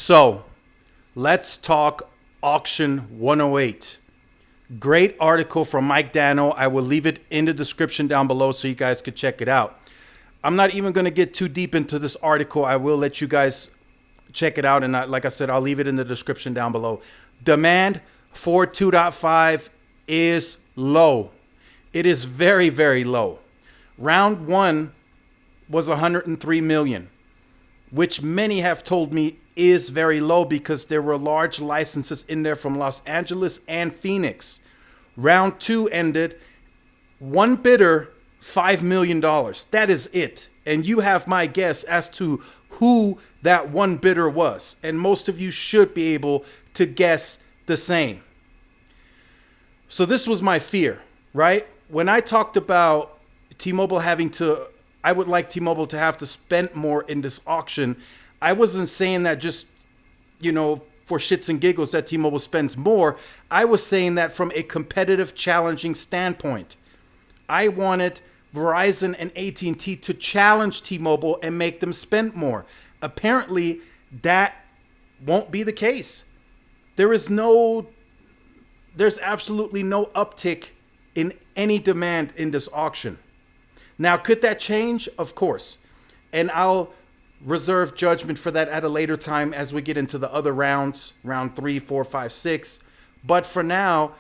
So let's talk Auction 108. Great article from Mike Dano. I will leave it in the description down below so you guys could check it out. I'm not even going to get too deep into this article. I will let you guys check it out. And like I said, I'll leave it in the description down below. Demand for 2.5 is low. It is very, very low. Round one was 103 million, which many have told me is very low because there were large licenses in there from Los Angeles and Phoenix. Round two ended, one bidder, $5 million. That is it. And you have my guess as to who that one bidder was. And most of you should be able to guess the same. So this was my fear, right? When I talked about T-Mobile I would like T-Mobile to have to spend more in this auction. I wasn't saying that just, for shits and giggles that T-Mobile spends more. I was saying that from a competitive, challenging standpoint. I wanted Verizon and AT&T to challenge T-Mobile and make them spend more. Apparently, that won't be the case. There's absolutely no uptick in any demand in this auction. Now, could that change? Of course. And I'll reserve judgment for that at a later time as we get into the other rounds, round 3, 4, 5, 6. But for now,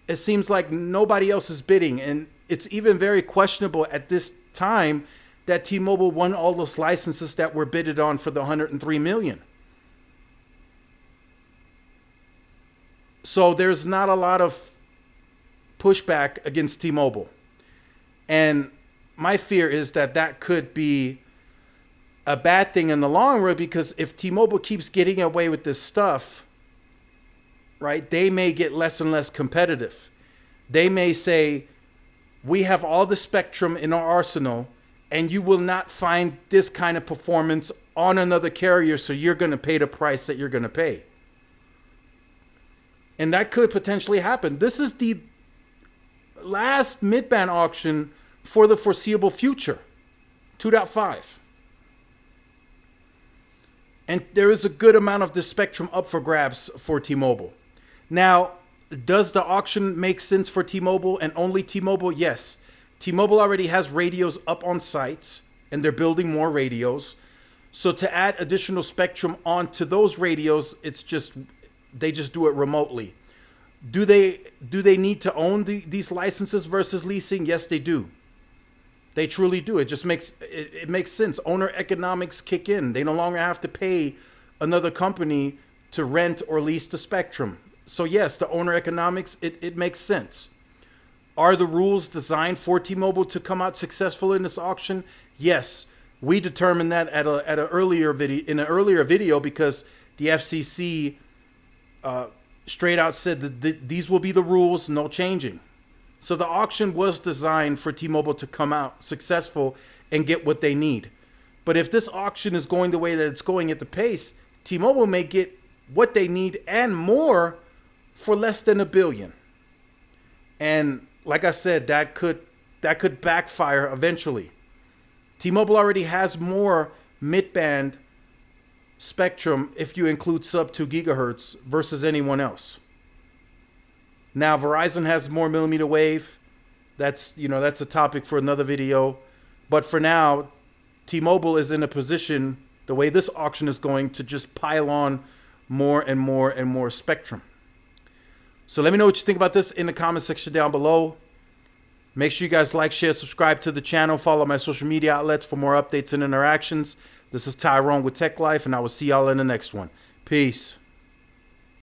it seems like nobody else is bidding. And it's even very questionable at this time that T-Mobile won all those licenses that were bidded on for the 103 million. So there's not a lot of pushback against T-Mobile. And my fear is that could be a bad thing in the long run, because if T-Mobile keeps getting away with this stuff, right, they may get less and less competitive. They may say, we have all the spectrum in our arsenal and you will not find this kind of performance on another carrier, so you're going to pay the price that you're going to pay. And that could potentially happen. This is the last mid-band auction for the foreseeable future, 2.5. And there is a good amount of the spectrum up for grabs for T-Mobile. Now, does the auction make sense for T-Mobile and only T-Mobile? Yes. T-Mobile already has radios up on sites, and they're building more radios. So to add additional spectrum onto those radios, they just do it remotely. Do they need to own these licenses versus leasing? Yes, they do. They truly do. It makes sense. Owner economics kick in. They no longer have to pay another company to rent or lease the spectrum. So yes, the owner economics, it makes sense. Are the rules designed for T-Mobile to come out successful in this auction? Yes. We determined that in an earlier video because the FCC straight out said that these will be the rules, no changing. So the auction was designed for T-Mobile to come out successful and get what they need. But if this auction is going the way that it's going at the pace, T-Mobile may get what they need and more for less than $1 billion. And like I said, that could backfire eventually. T-Mobile already has more mid-band spectrum if you include sub 2 gigahertz versus anyone else. Now, Verizon has more millimeter wave. That's a topic for another video. But for now, T-Mobile is in a position, the way this auction is going, to just pile on more and more and more spectrum. So let me know what you think about this in the comment section down below. Make sure you guys like, share, subscribe to the channel. Follow my social media outlets for more updates and interactions. This is Tyrone with Tech Life, and I will see y'all in the next one. Peace.